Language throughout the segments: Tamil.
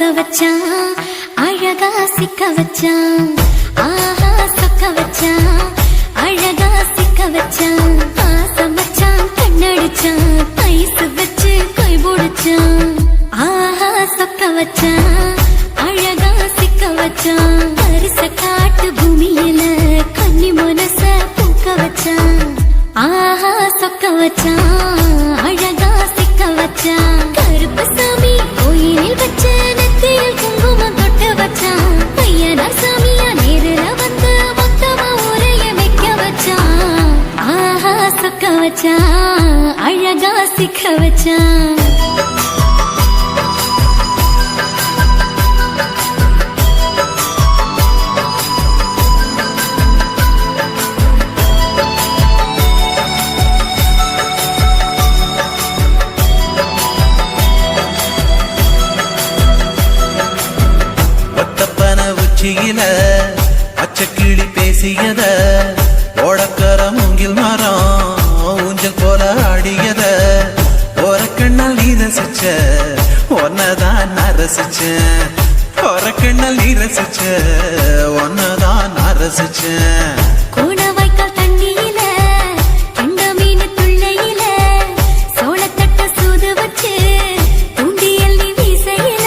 சொக்க வச்சான் அழகா சிக்க வச்சான் ஆஹா சொக்க வச்சான் அழகா சிக்க வச்சான் பாசம் வச்சான் கண்ணடிச்சான் ஐசு வச்சு கை போடுச்சான் ஆஹா சொக்க வச்சான் அழகா சிக்க வச்சான் பரிச காட்டு பூமியில கன்னி மனச பூக்க வச்சான் ஆஹா சொக்க வச்சான் அழகா சிக்க வச்சான் கருப்பு சாமி கோயிலில் வச்ச நெத்தியில் குங்குமம் தொட்டு வச்சான் பையனா சாமியா நேரில் வந்து மொத்தமா ஊரைய வைக்க வச்சான் ஆஹா சொக்க வச்சான் அழகா சிக்க வச்சான் பச்சக்கிளி பேசியத ஓடக்கர மூங்கில் மரம் ஊஞ்சல் போல ஆடியத ஓரக்கண்ணால் நீ ரசிச்ச ஒன்னதான் நான் ரசிச்சேன் ஓரக்கண்ணால் நீ ரசிச்ச ஒன்னதான் நான் ரசிச்சேன் கூடவாய்க்கால் தண்ணியில கெண்ட மீன் துள்ளையில சோளத்தட்ட சூது வச்சு தூண்டியல் நீ வீசையில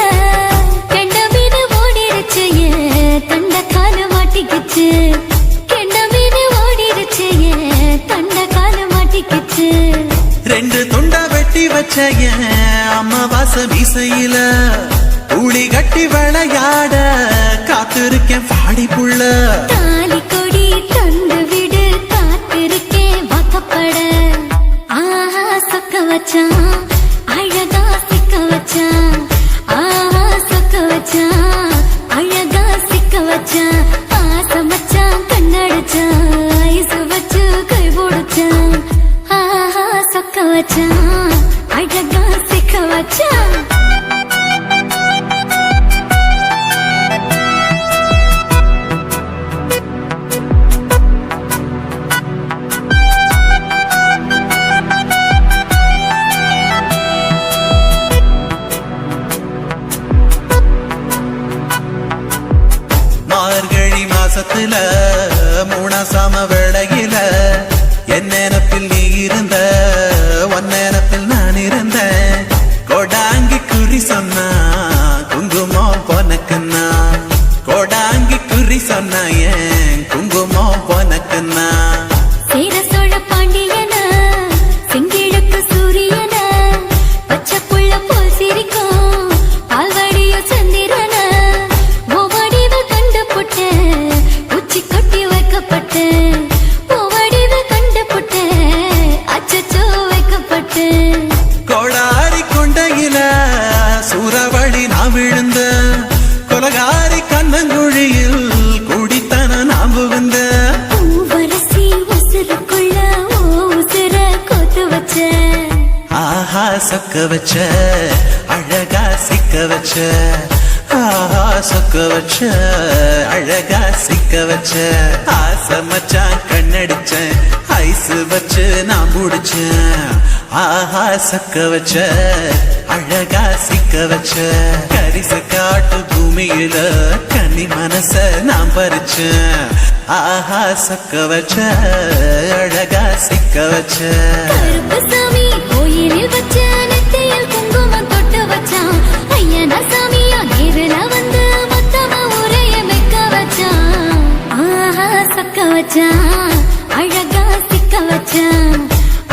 கெண்ட மீன் ஓடிருச்சு தண்ட கால மாட்டிக்கிச்சு கெண்ட மீன் ஓடிருச்சு தண்ட கால மாட்டிக்கிச்சு ரெண்டு துண்டா வெட்டி வச்ச அம்மா வாச வீசையில ஊழி கட்டி விளையாட காத்திருக்கேன் பாடி புள்ள தாலி கொடி தந்து விடு காத்திருக்கேன் வாக்கப்பட ஆஹா சொக்க வச்சான் அழகா சிக்க வச்சான் ஆஹா சொக்க வச்சான் அழகா சிக்க வச்சான் பாசம் வச்சான் கண்ணடிச்சான் ஐசு வச்சு கை போடுச்சான் ஆஹா சொக்க வச்சான் அழகா சிக்க வச்சான் மார்கழி மாசத்துல மூணாசாம வேளையில என் நினப்பில் நீ இருந்த உன் நினப்பில் நான் இருந்தேன் கோடாங்கி குறி சொன்னா குங்குமம் பொனக்குன்னா கோடாங்கி குறி சொன்னா ஏன் குங்குமம் பொனக்குன்னா சேர சோழ பாண்டியன செங்கிழக்கு சூரியன பச்சை புள்ள போல் சிரிக்கும் பால்வடியோ சந்திரன ஓவடிவ கண்டு புட்ட உச்சி கொட்டி வைக்கப்பட்டு ஓவடிவ கண்டு புட்ட அச்சச்சோ வைக்கப்பட்டு கோடாரி கொண்டையில சூறாவளி நான் விழுந்த கொலகாரி கண்ணங்குழியில் குடித்தன நான் புகுந்த பூவரசி உசுருக்குள்ள உசுர கோத்து வச்ச ஆஹா சொக்க வச்ச அழகா சிக்க வச்ச ஆஹா சொக்க வச்ச அழகா சிக்க வச்ச ஆசை மச்சான் கண்ணடிச்சேன் ஐசு வச்சு நான் முடிச்சேன் ஆஹா சொக்க வச்ச அழகா சிக்க வச்ச கரிச காட்டு பூமியில கன்னி மனச நான் பறிச்சேன் ஆஹா சொக்க வச்ச அழகா சிக்க வச்ச கருப்பு சாமி கோயிலில் வச்ச நெத்தியில் குங்குமம் தொட்டு வச்சான் ஐயனா சாமியா நேரில் வந்து மொத்தமா ஊரைய வைக்க வச்சான் ஆஹா சொக்க வச்சான் அழகா சிக்க வச்சான்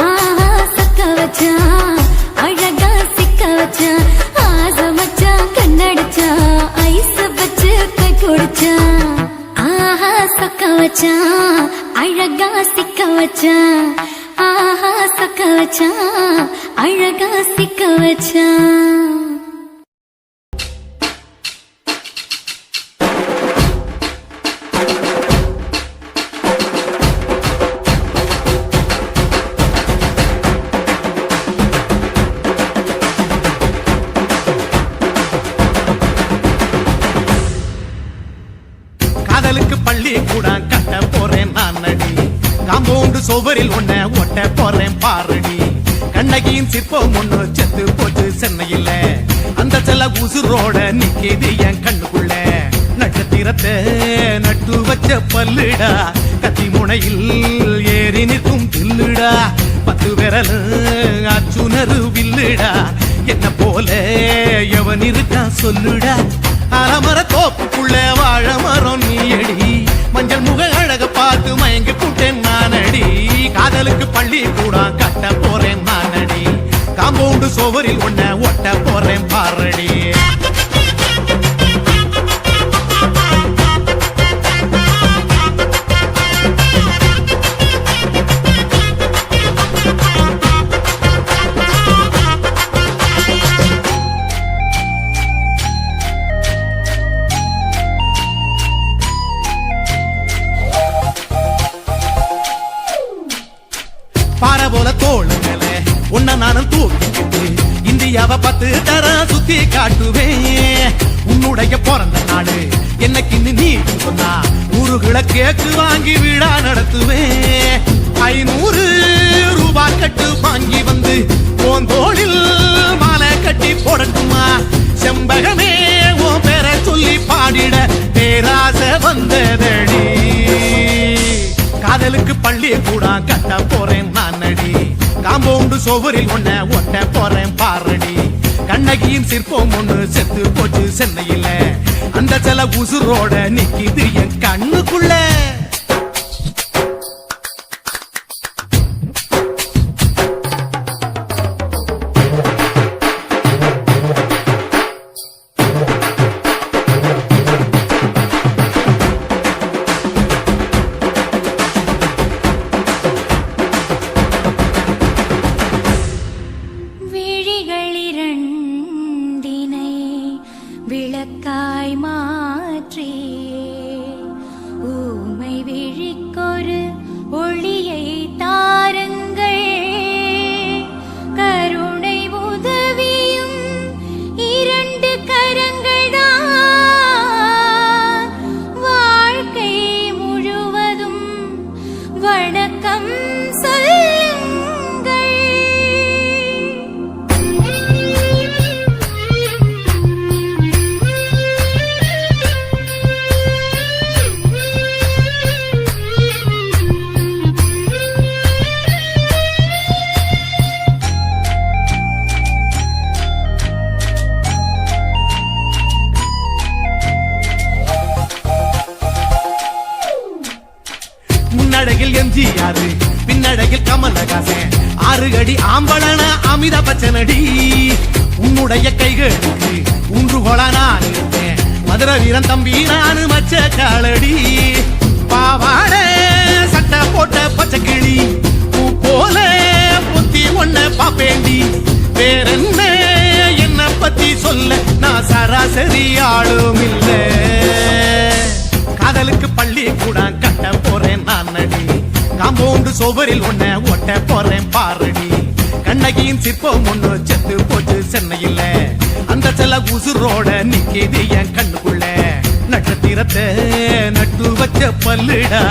ஆஹா சொக்க வச்சான் அழகா சிக்க வச்சான் ஆசை வச்சான் கண்ணடிச்சான் ஐசு வச்சு கை குடிச்சான் ஆஹா சொக்க வச்சான் அழகா சிக்க வச்சான் ஆஹா சொக்க வச்சான் அழகா சிக்க வச்சான் காதலுக்கு பள்ளி கூட கட்ட போறேன் நான் நடி காம்பவுண்டு சுவரில் ஒன்ன ஒட்ட போறேன் பாரடி கண்ணகியின் சிற்பம் ஒண்ணு செத்து போச்சு சென்னையில் அந்த செல்ல சில உசுரோட நிக்கிது என் கண்ணுக்குள்ள நட்சத்திரத்தை நட்டு வச்ச பல்லுடா கத்தி முனையில் ஏறி நிற்கும் தில்லுடா 10 விரல் அச்சுணரு வில்லுடா என்ன போல எவன் இருக்கா சொல்லுடா அலமர தோப்புக்குள்ள வாழ மரம் நீயடி மஞ்சள் முக அழக பார்த்து மயங்கி கூட்டேன் நானடி காதலுக்கு பள்ளி கூட கட்ட போறேன் நானடி காம்பவுண்டு சோவரில் ஒன்ன ஒட்ட போறேன் பாரடி பாறை போல தோளு மேல உன்ன நானும் தூக்கிக்கிட்டு இந்தியாவை 10 தரம் சுத்தி காட்டுவேன் உன்னுடைய பிறந்த நாடு என்னைக்கு நீ சொன்னா ஊருகளை கேக்கு வாங்கி விழா நடத்துவேன் 500 ரூபாய் கட்டு வாங்கி வந்து உன் தோளில் மாலை கட்டி போடட்டுமா செம்பகமே உன் பேரை சொல்லி பாடிட பேராசை வந்ததடி காதலுக்கு பள்ளி கூட கட்ட போறேன் நானடி காம்பவுண்டு சோவரில் ஒன்ன ஒட்ட போறேன் பாரடி கண்ணகியின் சிற்பம் ஒண்ணு செத்து போச்சு சென்னையில அந்த சில உசுரோட நிக்கிது என் கண்ணுக்குள்ள விளக்காய் மாற்றியே ஊமை விழிக்கொரு ஒளியை தாருங்கள் கருணை உதவியும் 2 கரங்கள்தான் வாழ்க்கை முழுவதும் வணக்கம் முன்னழகில் எம்ஜிஆர் பின்னழகில் கமலஹாசன் 6 அடி ஆம்பளன அமிதாப் பச்சனடி உன்னுடைய கைகளுக்கு ஊன்றுகோலா நான் இருப்பேன் மதுரை வீரன் தம்பி நானு மச்ச காலடி பாவாட சட்டை போட்ட பச்சை கிளி பூ போல புத்தி ஒன்ன பாப்பேண்டி வேறென்ன என்ன பத்தி சொல்ல நான் சராசரி ஆளும் இல்ல காதலுக்கு பள்ளி கூட கட்ட போறேன் நானடி காம்பவுண்டு சோவரில் ஒன்ன ஒட்ட போறேன் பாரடி கண்ணகியின் சிற்பம் ஒண்ணு செத்து போச்சு சென்னையில அந்த சில உசுரோட நிக்கிது என் கண்ணுக்குள்ள நட்சத்திரத்தை நட்டு வச்ச பல்லுடா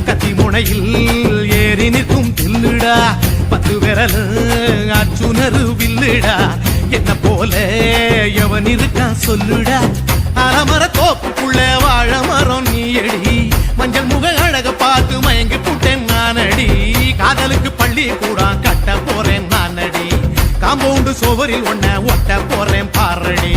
கத்தி முனையில் ஏறி நிற்கும் தில்லுடா 10 விரல் அச்சுணரு வில்லுடா என்ன போல எவன் இருக்கா சொல்லுடா அலமர தோப்புக்குள்ள வாழ மரம் நீயடி மஞ்சள் முக அழக பார்த்து மயங்கி கூட்டேன் நானடி காதலுக்கு பள்ளி கூட கட்ட போறேன் நானடி காம்பவுண்டு சோவரில் ஒன்ன ஒட்ட போறேன் பாரடி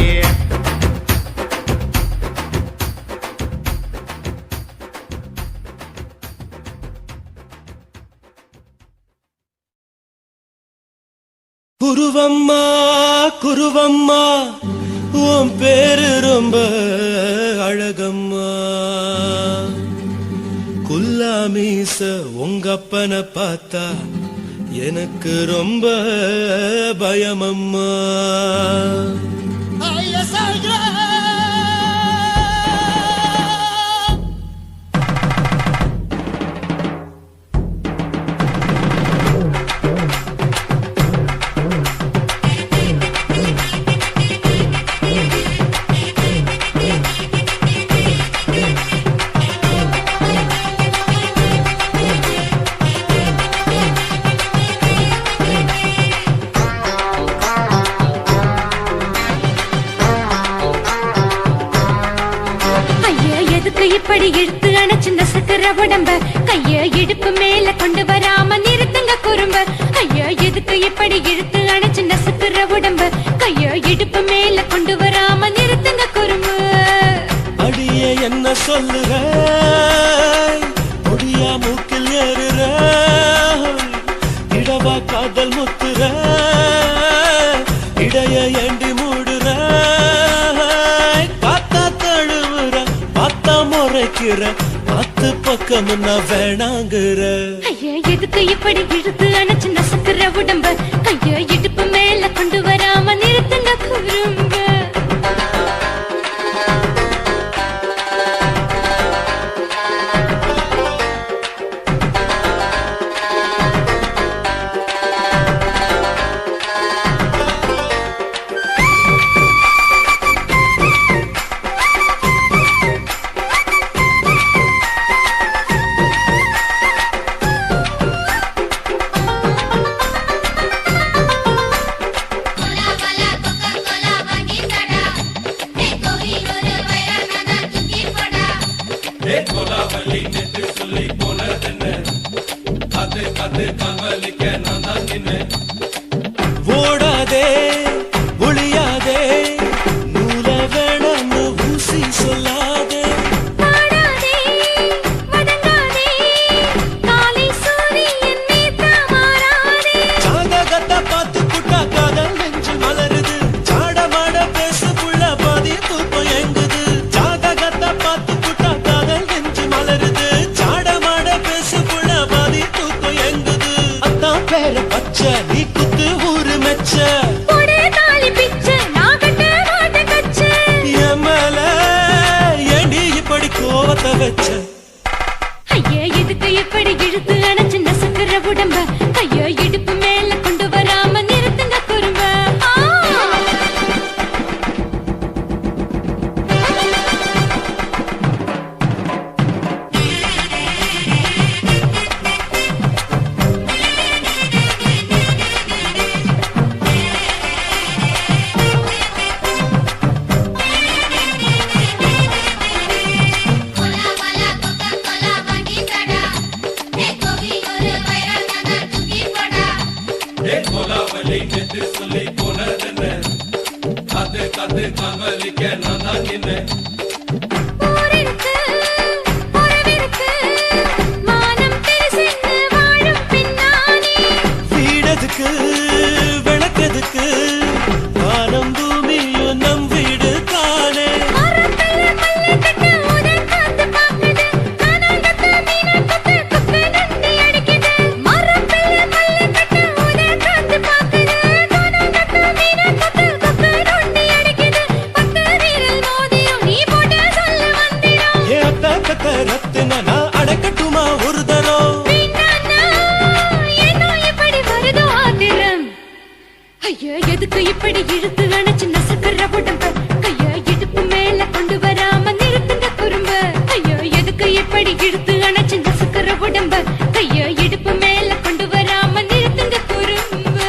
குருவம்மா குருவம்மா உன் பேரு ரொம்ப அழகம்மா குல்லாமீச உங்க அப்பனை பார்த்தா எனக்கு ரொம்ப பயமம்மா எதுக்கு இப்படி இழுத்து அணைச்சு நசுக்கிற உடம்ப கைய இடுப்பு மேல கொண்டு வராம நிறுத்துங்க குறும்ப ஐயா எதுக்கு இப்படி இழுத்து அணைச்சு நசுக்கிற உடம்ப கைய இடுப்பு மேல கொண்டு வராம நிறுத்துங்க குறும்பு அடியே என்ன சொல்லுற முடியா மூக்கில் ஏறுற இடவா காதல் முத்துற இடைய ஏண்டி மூடுற காத்தா தழுவுற பார்த்தா முறைக்கிற பத்து பக்கம் நான் வேணாங்குற ஐயா எதுக்கு இப்படி இழுத்து அணைச்சு நசுக்கிற உடம்ப கைய இடுப்பு மேல கொண்டு வராம நிறுத்துங்க குறும்ப ஓடாதே ஒளியாதே நூல வேணான்னு ஊசி சொல்லாதே பாடாதே வதங்காதே காலை சூரியன் மீத மாறாதே ஜாதகத்தை பார்த்து புட்டா காதல் நெஞ்சு மலருது சாடமாட பேசு புள்ள பாதி தூக்கம் எங்குது ஜாதகத்தை பார்த்து புட்டா காதல் நெஞ்சு மலருது சாடமாட பேசு புள்ள பாதி தூக்கம் எங்குது அத்தான் பேர பச்சை நீ குத்து ஊரு மெச்ச போடே தாலி பிச்சை நான் கட்ட மாட்ட கச்சை எமல ஏண்டி இப்படி கோவத்தை வச்ச ஐயா எதுக்கு இப்படி இழுத்து அணைச்சு நசுக்கிற உடம்ப கைய இடுப்பு மேல கொண்டு வராம நிறுத்துங்க குறும்ப ஊரிருக்கு உறவிருக்கு மானம் பெருசென்னு வாழும் பின்னானே வீடதுக்கு விளக்கதுக்கு வானம் பூமியும் நம் வீடு தானே மரத்துல மல்லி கட்டு உதை காத்து பாக்குது கானாங்கத்து மீனா கத்து குப்பை நண்டி அடிக்குது மரத்துல மல்லி கட்டு உதை காத்து பாக்குது கானாங்கத்து மீனா கத்து குப்பை நண்டி அடிக்குது பத்து வீரல் மோதியும் நீ போட்டு சொல்ல வந்திரும் ஏ அத்த ரத்தின நான் அடக்கட்டுமா ஒரு தரம் வீணானா ஏனோ இப்படி வருதோ ஆத்திரம் ஐயா எதுக்கு இப்படி இழுத்து அணைச்சு நசுக்கிற உடம்ப கைய இடுப்பு மேல கொண்டு வராம நிறுத்துங்க குறும்ப ஐயா எதுக்கு இப்படி இழுத்து அணைச்சு நசுக்கிற உடம்ப கைய இடுப்பு மேல கொண்டு வராம நிறுத்துங்க குறும்ப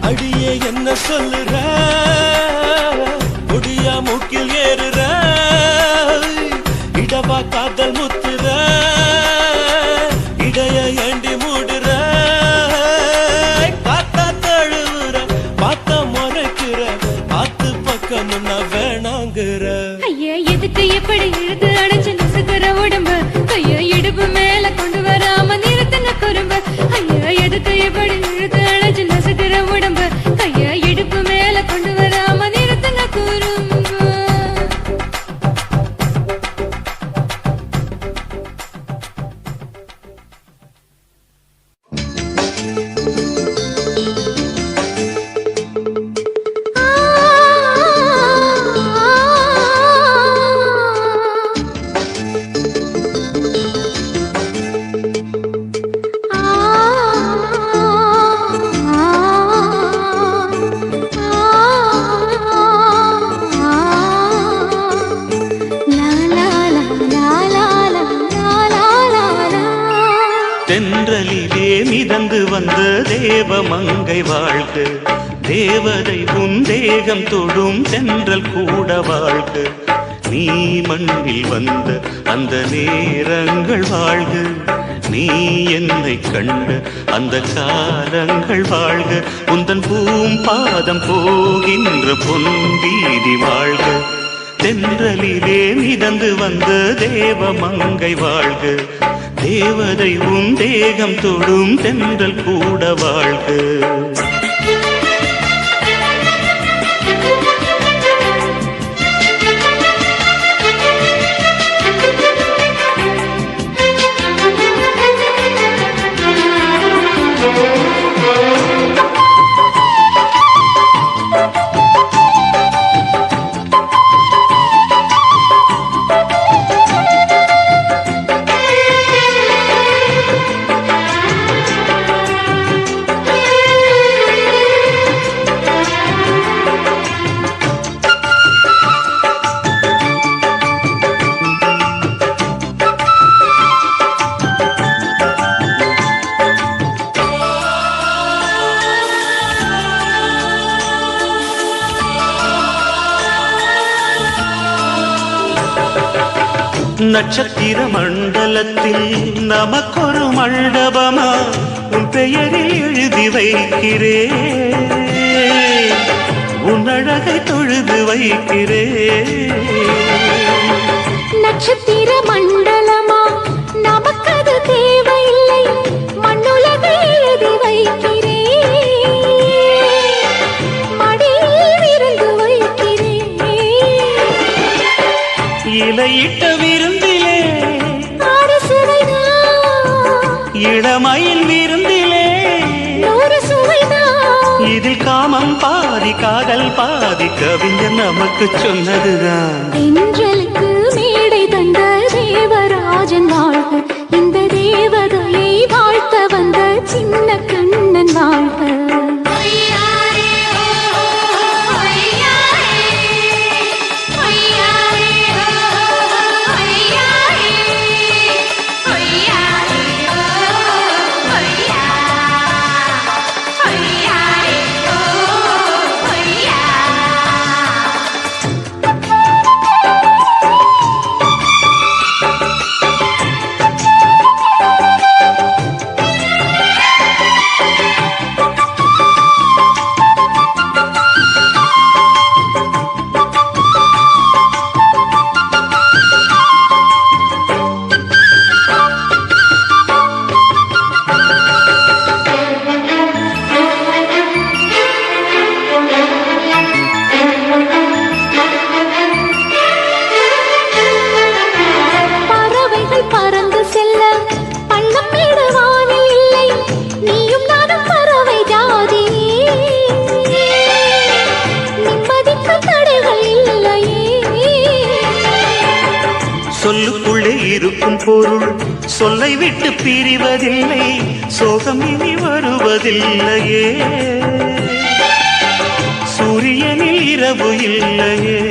அடியே என்ன சொல்லுற முடியா மூக்கில் ஏறுற இடவா காதல் முத்துற இடைய ஏண்டி மூடுற காத்தா தழுவுற பார்த்த முறைக்கிற பார்த்து பக்கம் நான் வேணாங்குற ஐயா எதுக்கு இப்படி இழுத்து அணைச்சு நசுக்கிற உடம்ப கைய இடுப்பு மேல கொண்டு வராம நிறுத்துங்க குறும்ப ஐயா எதுக்கு இப்படி இழுத்து அணைச்சு நசுக்கிற உடம்ப கைய இடுப்பு மேல கொண்டு வராம நிறுத்துங்க குறும்ப தென்றலிலே மிதந்து வந்த தேவமங்கை வாழ்க, தேவதை உன் தேகம் தொடும் தென்றல் கூட வாழ்க. நீ மண்ணில் வந்த அந்த நேரங்கள் வாழ்க, நீ என்னை கண்ட அந்த காலங்கள் வாழ்க, உந்தன் பூம்பாதம் போகின்ற பொன்வீதி வாழ்க, தென்றலிலே மிதந்து வந்த தேவ மங்கை வாழ்க, தேவதை உன் தேகம் தொடும் தென்றல் கூட வாழ்க. நட்சத்திர மண்டலத்தில் நமக்கொரு மண்டபமா உன் பெயரில் எழுதி வைக்கிறேன், உன் அழகை தொழுது வைக்கிறேன். நட்சத்திர மண்டலமா நமக்கது தேவையில்லை, மண்ணுலகை எழுதி வைக்கிறேன், மடியில் இருந்து வைக்கிறேன். இலையிட்ட விருந்திலே இளமையில் விருந்திலே இதில் காமம் பாதி காதல் பாதி கவிஞர் நமக்கு சொன்னதுதான். தென்றலுக்கு மேடை தந்த தேவராஜன் வாழ்க, இந்த தேவதையை வாழ்த்த வந்த சின்ன கண்ணன் வாழ்க. சொல்லுக்குள்ளே இருக்கும் பொருள் சொல்லை விட்டு பிரிவதில்லை, சோகம் இனி வருவதில்லையே, சூரியனில் இரவு இல்லையே.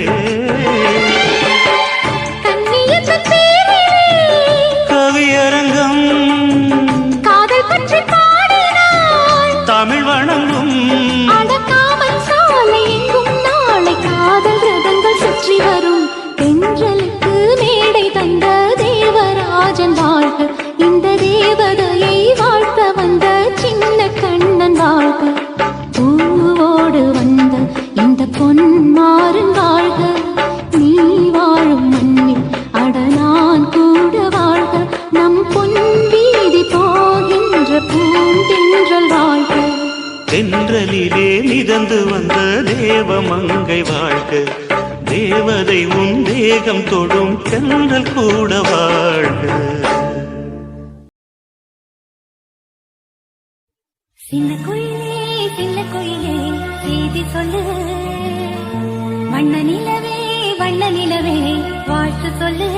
கவியரங்கம் காதல் பற்றி பாடினாள், தமிழ் வணங்கும் அடக்காமல் சாலை எங்கும் நாளை காதல் ரதங்கள் சுற்றி வரும். தென்றலுக்கு மேடை தந்த தேவராஜன் வாழ்க, இந்த தேவதையை வாழ்த்த வந்த சின்ன கண்ணன் வாழ்க. பூவோடு வந்த இந்த பொன்மாறன் வாழ்க, நீ வாழும் மண்ணில் அட நான் கூட வாழ்க, நம் பொன் வீதி போகின்ற பூந்தென்றல் வாழ்க. தென்றலிலே மிதந்து வந்த தேவ மங்கை வாழ்க, தேவதை உன் தேகம் தொடும் தென்றல் கூட வாழ்க. சின்ன குயிலே செய்தி சொல்லு, வண்ண நிலவே வாழ்த்து சொல்லு.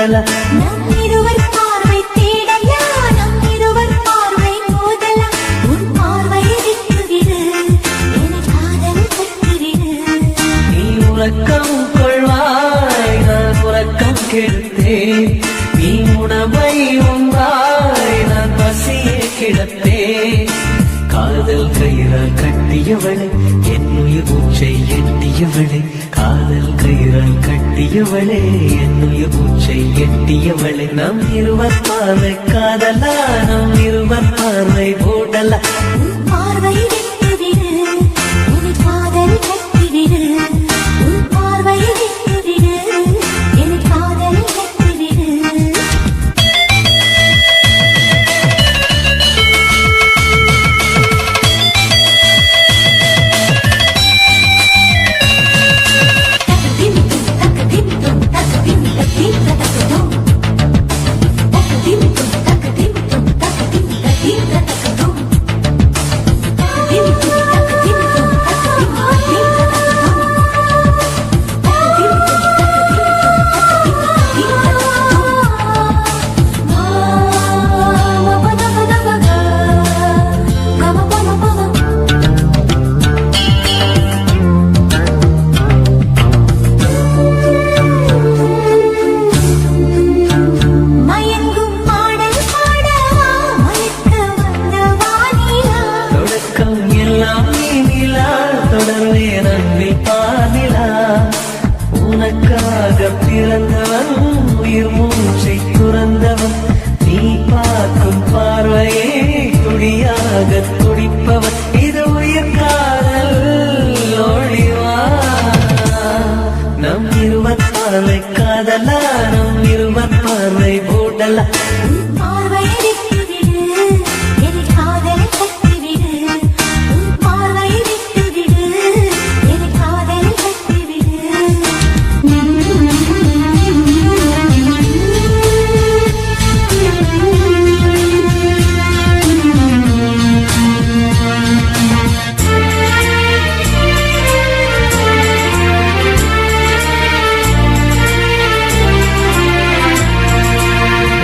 மூடலாம். நம் இருவர் பார்வை தேடலாம், நம் இருவர் பார்வை மோதலாம். உன் பார்வையை விட்டுவிடு, என காதல் கட்டிவிடு. நீ உறக்கம் கொள்வாய், நான் உறக்கம் கெடுத்தேன். நீ உணவை உண்டாய், நான் பசியை கிடத்தேன். காதல் கயிறால் கட்டியவளே, என் உயிர் மூச்சை எட்டியவளே. காதல் கயிறால் கட்டியவளே, என் உயிர் மூச்சை எட்டியவளே. நம் இருவர் பார்வை காதலா, நம் இருவர் பார்வை மூடலா. உன் பார்வையை விட்டுவிடு, என காதல் கட்டிவிடு. உன் பார்வையை விட்டுவிடு, என காதல் கட்டிவிடு. மயங்கும் பாடல் பாடவா, மயக்க வந்த வானிலா. தொடக்கம் எல்லாம் நீ நிலா, தொடர்வேன் அன்பில் பாதிலா. உனக்காக பிறந்தவன், உயிர் மூச்சை துறந்தவன். நீ பார்க்கும் பார்வையே துடியாக துடிப்பவன். இது உயிர் காதல் ஒளிவா. நம் இருவர் பார்வை காதலா, நம் இருவர் பார்வை மூடலா. உன் பார்வையை விட்டுவிடு, என காதல் கட்டிவிடு. உன் பார்வையை விட்டுவிடு, என காதல் கட்டிவிடு.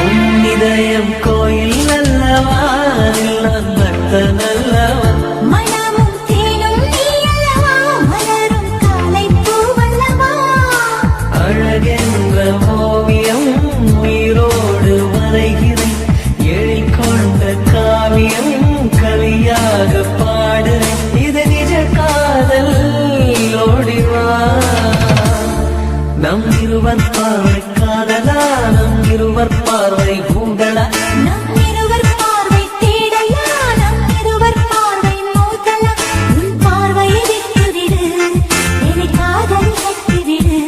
உன் இதயம் கோயில் அல்லவா, நான் பக்தன் அல்லவா. மனமும் தேனும் நீ அல்லவா, மலரும் காலை பூவல்லவா. அழகென்ற ஓவியம் உயிரோடு வரைகிறேன். எழில் கொண்ட காவியம் கவியாக பாடுறேன். இது நிஜ காதல் ஓடிவா. நம் இருவர் பார்வை காதலா, நம் இருவர் பார்வை பூங்கலா. நம் இருவர் பார்வை தேடலா, நம் இருவர் பார்வை மோதலா. உன் பார்வையை விட்டுவிடு, என காதல் கட்டிவிடு.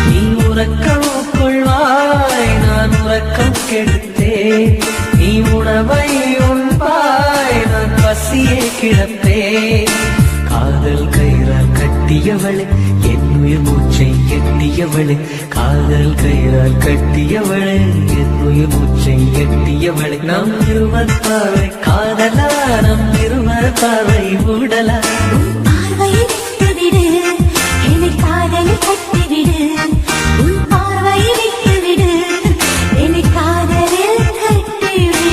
நீ உறக்கம் கொள்வாய், நான் உறக்கம் கெடுத்தேன். நீ உணவை உண்பாய், நான் பசியை கிடப்பேன். காதல் கயிறால் கட்டியவளே, என் உயிர் மூச்சை எட்டியவளே. காதல் கயிறால் கட்டியவளே, என் உயிர் மூச்சை எட்டியவளே. நம் இருவர் பார்வை காதலா, நம் இருவர் பார்வை மூடலா. உன் பார்வையை விட்டுவிடு, என காதல் கட்டிவிடு. உன் பார்வையை விட்டுவிடு, என காதலில் கட்டிவிடு.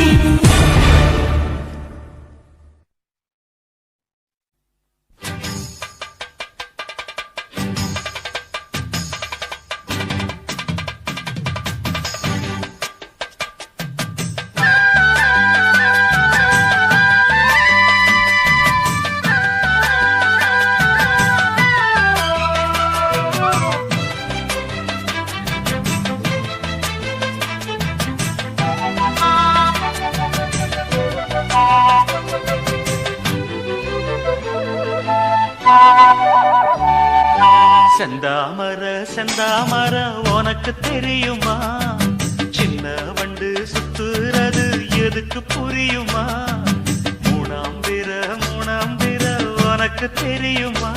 செந்தாமர செந்தாமர உனக்கு தெரியுமா? சின்ன வண்டு சுத்துறது எதுக்கு புரியுமா? மூணாம் பிற உனக்கு தெரியுமா?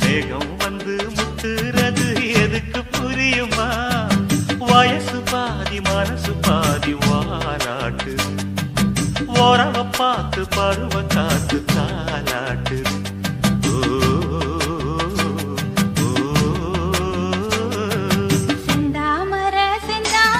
வேகம் வந்து முத்துறது எதுக்கு புரியுமா? வயசு பாதி மனசு பாதி வாராட்டு, உறவ பார்த்து பருவ காத்து தாலாட்டு. செந்தாமர செந்தாமர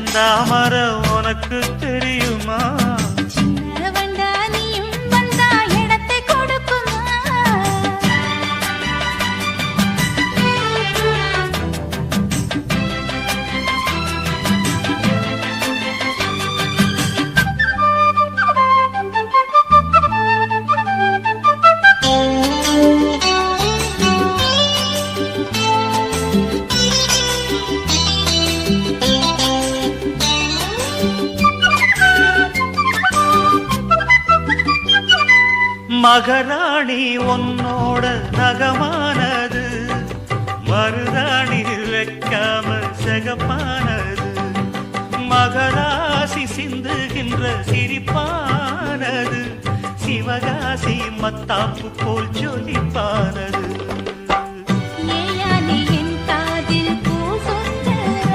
செந்தாமர உனக்கு தெரியுமா சின்ன வண்டா நீயும் வந்தா இடத்தை கொடுக்குமா மகராணி உன்னோட நகமானது மருதாணி வைக்காம செகப்பானது மகராசி சிந்துகின்ற சிரிப்பானது சிவகாசி மத்தாப்பு போல் ஜொலிப்பானது ஏயானே என் காதில் பூ சொந்தர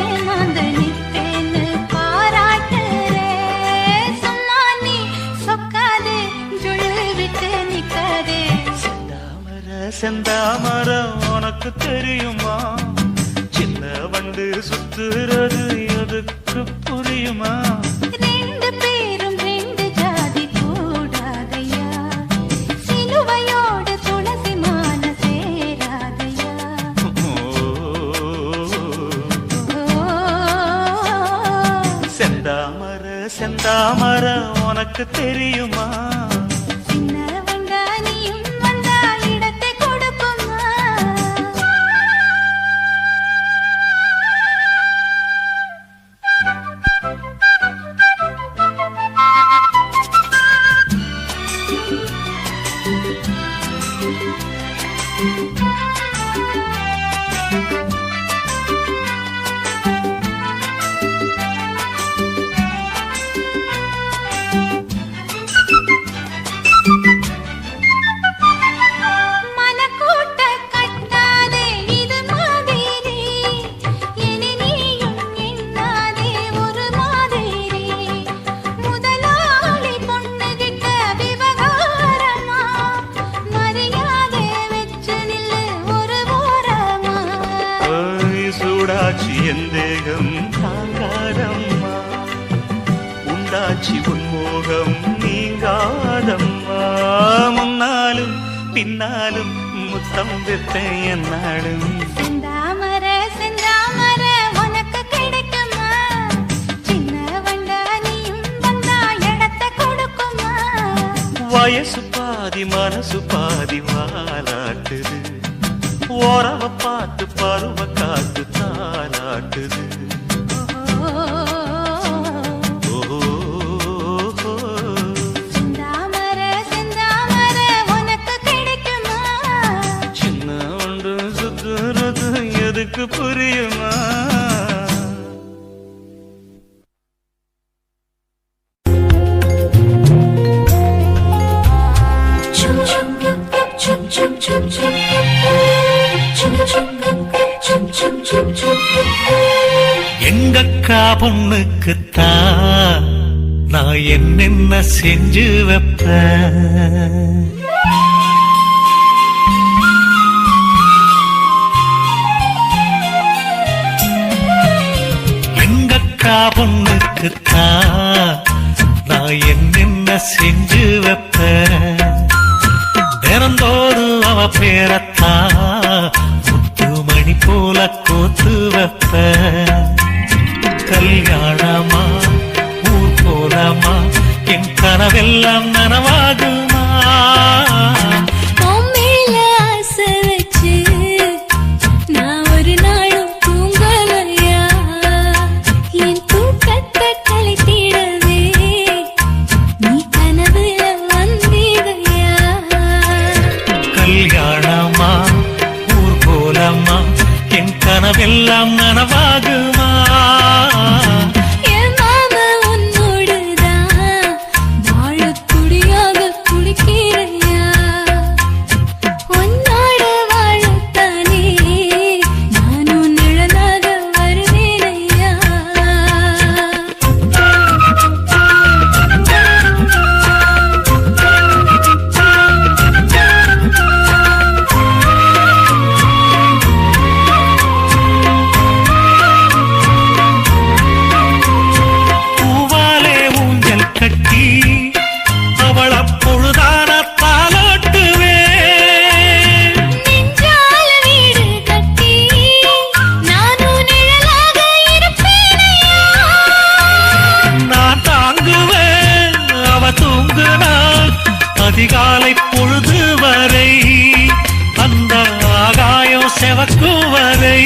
ஏமாந்த நித்தேன்னு பாராட்டுற சொன்னா நீ சொக்காதே ஜுழு விட்டு நிக்காதே செந்தாமர உனக்கு தெரியுமா சின்ன வண்டு சுத்துறது எதுக்கு புரியுமா ரெண்டு பேரும் ரெண்டு ஜாதி கூடாதையா சிலுவையோடு துளசி மான சேராதையா செந்தாமர செந்தாமர உனக்கு தெரியுமா சின்ன வண்டா நீயும் வந்தா இடத்தை கொடுக்குமா மனக்கூட்ட கட்டாதே இது மாதிரி இனி நீயும் எண்ணாதே ஒரு மாதிரி முதலாளி பொண்ணுகிட்ட விவகாரமா மரியாதை வச்சு நில்லு ஒரு ஓரமா சூடாச்சி என் தேகம் தாங்காதம்மா உண்டாச்சி உன்மோகம் நீங்காதம்மா முன்னாலும் பின்னாலும் முத்தம் விட்டேன் என்னாலும் செந்தாமர செந்தாமர உனக்கு கிடைக்குமா சின்ன வண்டா நீயும் வந்தா இடத்தை கொடுக்குமா வயசு பாதி மனசு பாதி வாலாட்டுது ஓரவ பார்த்து பருவ காத்து தாலாட்டுது செந்தாமர செந்தாமர உனக்கு கிடைக்குமா சின்ன ஒன்று சுத்துறது எதுக்கு புரியுமா எங்கக்கா பொண்ணுக்குத்தான் நான் என்னென்ன செஞ்சு வைப்பேன் எங்கக்கா பொண்ணுக்குத்தான் நான் என்னென்ன செஞ்சு வைப்பேன் தினந்தோறும் அவ பேரத்தான் முத்துமணி போல கோத்து வைப்பேன் கல்யாணமா ஊர் போலாமா என் கனவெல்லாம் நனவாகுமா உன் மேல ஆசை வச்சு நான் ஒரு நாளும் தூங்கலையா என் தூக்கத்தை கலைத்திடவே நீ கனவுல வந்திடையா கல்யாணமா ஊர் போலாமா என் கனவெல்லாம் நனவாகுமா என் மாமா உன்னோடுதான் வாழக்கூடியாக குளிக்கிறையா அதிகாலை பொழுது வரை அந்த ஆகாயம் செவக்கும் வரை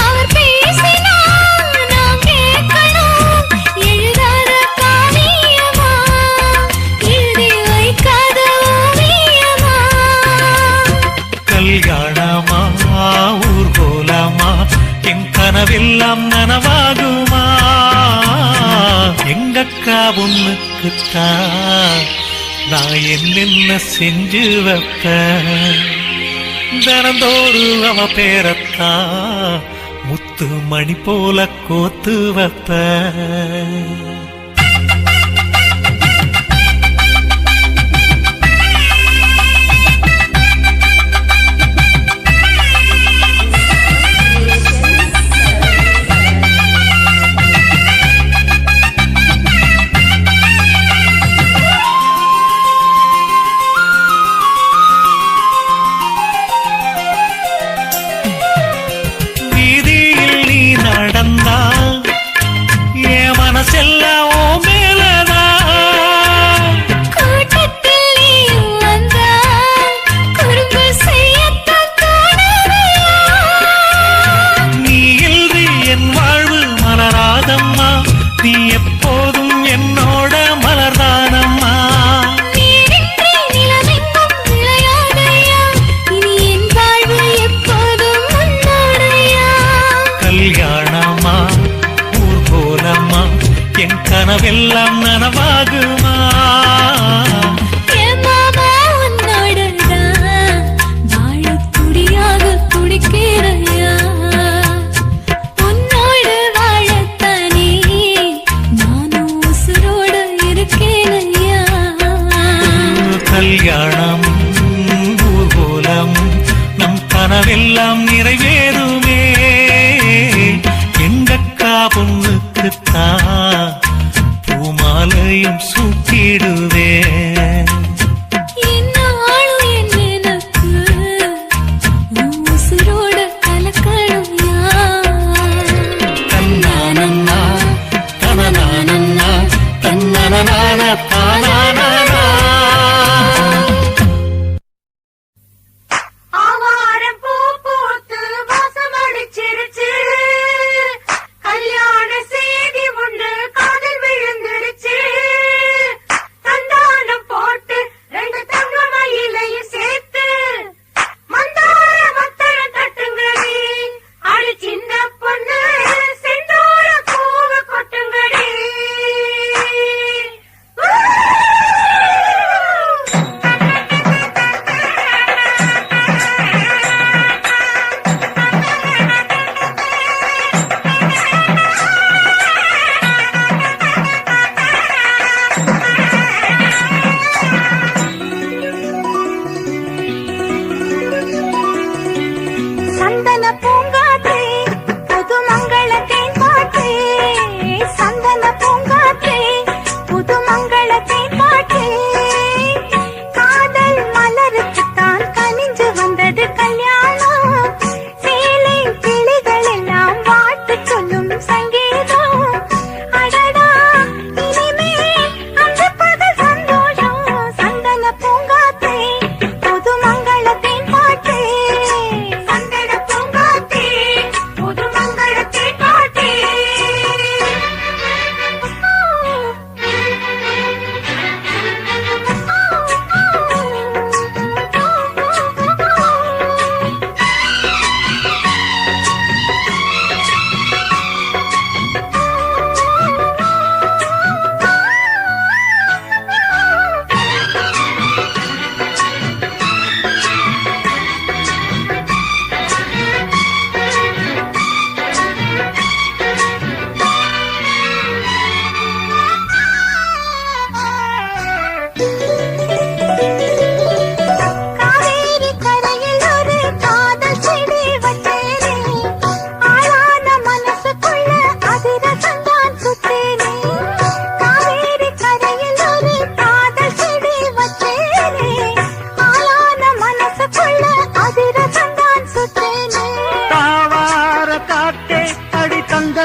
அவர் பேசினால் நாம் கேட்கணும். எழுதாத காவியமா, எழுதி வைக்காத ஓவியமா. கல்யாணமா ஊர்கோலமா என் கனவெல்லாம் நனவாகுமா எங்கக்கா பொண்ணுக்குத்தான் நான் என்னென்ன செஞ்சு வைப்பேன் தினந்தோறும் அவ பேரத்தான் முத்து மணி போல கோத்து வைப்பேன் நீ எப்போதும் என்னோட மலர்தானம்மா நீரின்றி நிலவெங்கும் விளையாடையா இனி என் வாழ்வு எப்போதும் உன்னோடையா கல்யாணமா ஊர்கோலமா என் கனவெல்லாம் நனவாகுமா என் மாமா உன்னோடதான் வாழத் துடியாக துடிக்கிறையா கல்யாணம் ஊர்கோலம் நம் கனவெல்லாம் நிறைவேறுமே எங்கக்கா பொண்ணுக்குத்தான் பூமாலையும் சூட்டிடுவேன் தன்னானன்னா தனநானன்னா தன்னனநான தானானா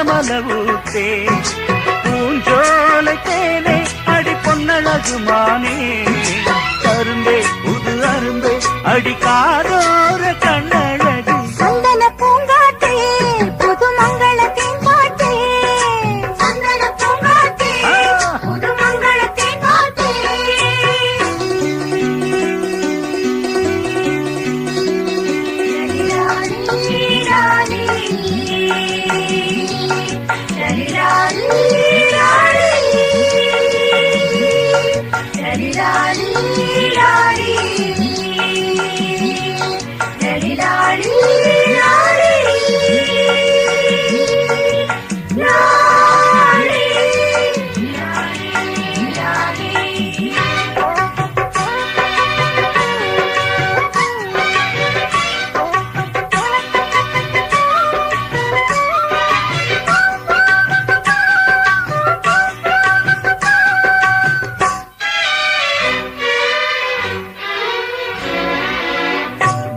மலவூத்தே பூஞ்சோலை தேனே அடிப்பொன் பொன்னழகுமானே அரும்பே புது அரும்பே அடிக்காதோர கண்ணழகு சந்தன பூங்காட்டே புது மங்களத்தின் பாட்டே சந்தன பூங்காட்டே புது மங்களத்தின் பாட்டே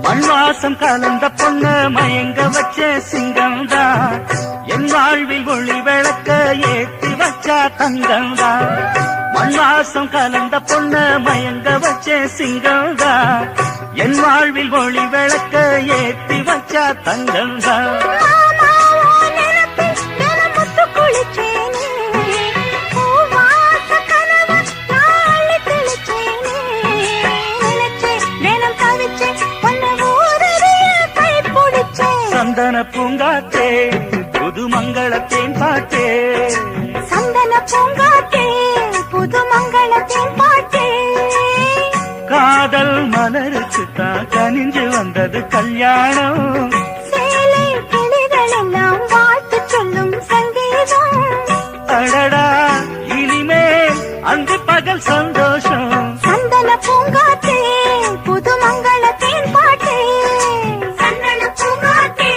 மண்வாசம் கலந்த பொண்ணு மயங்க வச்ச சிங்கம்தான் என் வாழ்வில் ஒளி விளக்க ஏற்றி வச்சா தங்கம்தான் மண்வாசம் கலந்த பொண்ணு மயங்க வச்ச சிங்கம்தான் என் வாழ்வில் ஒளி விளக்க ஏற்றி வச்சா தங்கம்தான் சந்தன பூங்காத்தே புது மங்களத்தேன் பாட்டே சந்தன பூங்காட்டே புது மங்களத்தின் பாட்டே காதல் மலருக்கு தான் கனிஞ்சு வந்தது கல்யாணம் சேலை கிளிகள் எல்லாம் வாழ்த்து சொல்லும் சங்கீதம் அடடா இனிமேல் அங்கு பகல் சந்தோஷம் சந்தன பூங்காட்டே புது மங்களத்தின் பாட்டே சந்தன பூங்காட்டே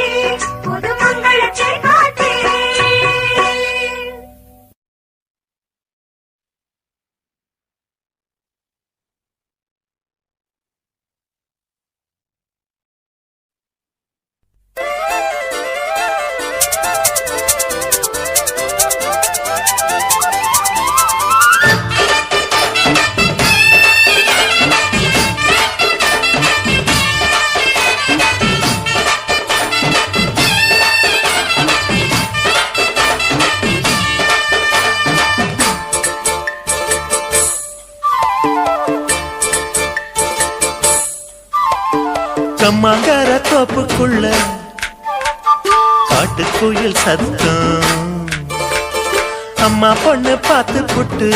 புது மங்களத்தின் பாட்டே கம்மாங்கார தோப்புக்குள்ள காட்டுக்குயில் சத்தம் அம்மா பொண்ணு பார்த்து புட்டு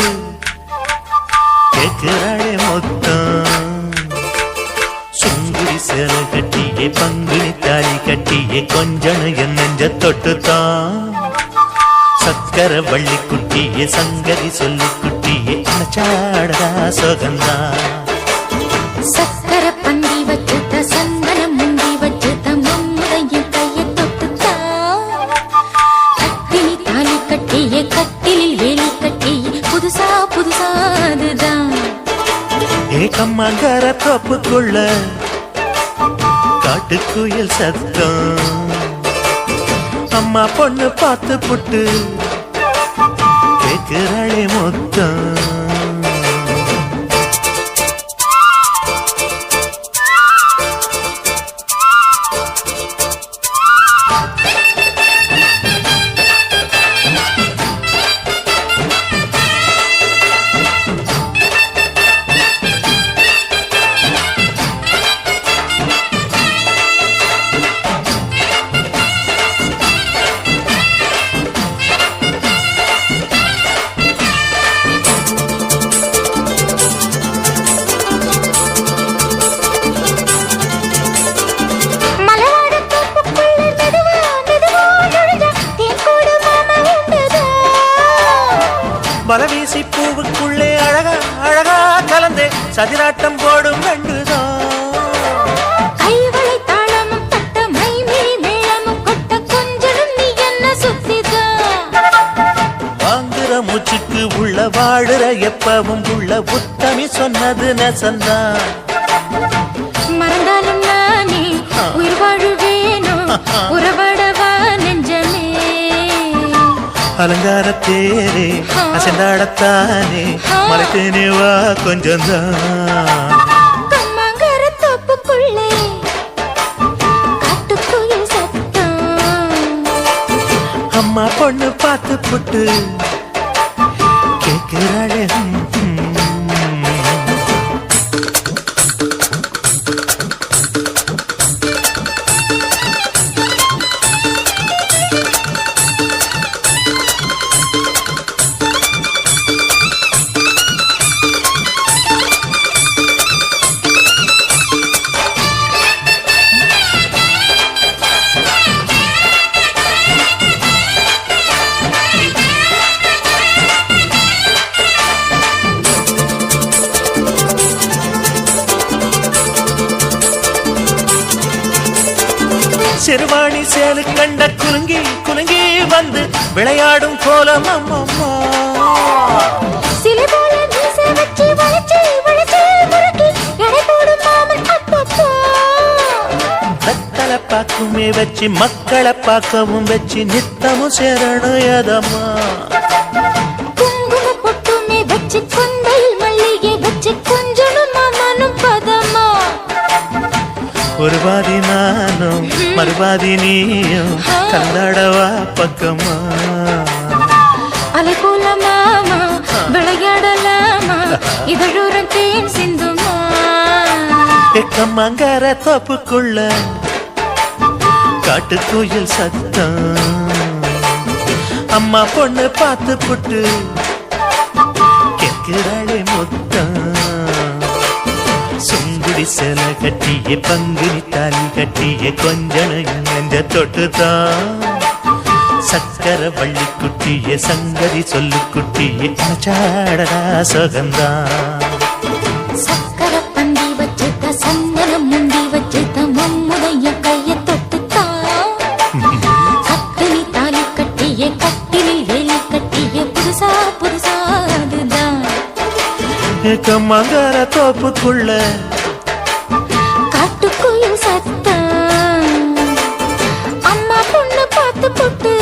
கேட்கிறாளே மொத்தம் சுங்குடி சேலை கட்டியே பங்குனி தாலி கட்டியே கொஞ்சம் என் நெஞ்ச தொட்டுத்தான் சக்கர வள்ளி குட்டியே சங்கதி சொல்லி குட்டியே அணைச்சாடா சொகந்தான் சக்கர பந்தி வச்சுட்ட சந்தனம் முந்தி வச்சுட்ட மம்முறையும் கையை தொட்டுத்தா கட்டினி தாலி கட்டிய கட்டிலில் வேலி கட்டிய புதுசா புதுசா அதுதான் ஏகம்மாங்கார தோப்புக்குள்ள காட்டுக்குயில் சத்தம் அம்மா பொண்ணு பார்த்து புட்டு கேட்கிறாளே மொத்தம் பலவீசி பூவுக்குள்ளே அழகா அழகா கலந்தே சதிராட்டம் போடும் ரெண்டுதான் கைவளை தாளமும் தட்ட மைமி மேளமும் கொட்ட கொஞ்சம் நீ என்ன சுத்திதான் வாங்குற மூச்சுக்கு உள்ள வாழுற எப்பவும் உள்ள உத்தமி சொன்னது நெசந்தான் மறந்தாலும் நானே உயிர் வாழுவேனோ உறவாடவா நெஞ்சமே அலங்கார தேரே அசைந்தாடத்தானே மலைத்தேனே வா கொஞ்சம்தான் கம்மங்கர தோப்புக்குள்ளே காட்டுக்குயில் சத்தம் அம்மா பொண்ணு பார்த்து புட்டு கேட்கிறாளே சிறுவாணி சேலு கண்ட குலுங்கி குலுங்கி வந்து விளையாடும் கோலம் அம்மம்மா சிலை போல மீசை வச்சு வளைச்சு வளைச்சு முறுக்கி எடை போடும் மாமன் அப்பப்பா வெத்தலை பாக்குமே வச்சு மக்களை பார்க்கவும் வச்சு நித்தமும் சேரணும் எதம்மா குங்கும பொட்டுமே வச்சு கொந்தையில் மல்லிகை வச்சு கொஞ்சனும் மாமனும் பதமா ஒரு பாதி நானும் மறுபாதி நீயும் கந்தாடவா பக்கமா அலை போல மாமா விளையாடலாமா இதழோரம் தேன் சிந்துமா கம்மங்கர தோப்புக்குள்ள காட்டுக்குயில் சத்தம் அம்மா பொண்ணு பார்த்து புட்டு கேட்கிறாளே முத்தம் சுங்குடி சேல கட்டிய பங்குனி தாலி கட்டிய கொஞ்சனையும் நெஞ்ச தொட்டுதான் சக்கர வள்ளி குட்டிய சங்கதி சொல்லு குட்டிய சாடடா சுகந்தான் சக்கர பந்தி வச்சுட்ட சந்தனம் முண்டி வச்சுட்ட மம்முடைய கைய தொட்டுத்தான் கத்தினி தாலி கட்டிய கட்டிலில் வேலி கட்டிய புதுசா புதுசா அதுதான் கம்மங்கர தோப்புக்குள்ள காட்டுக்குயில் சத்தம் அம்மா பொண்ணு பார்த்து போட்டு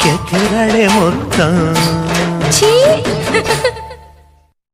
கேட்கிறாளே முத்தம்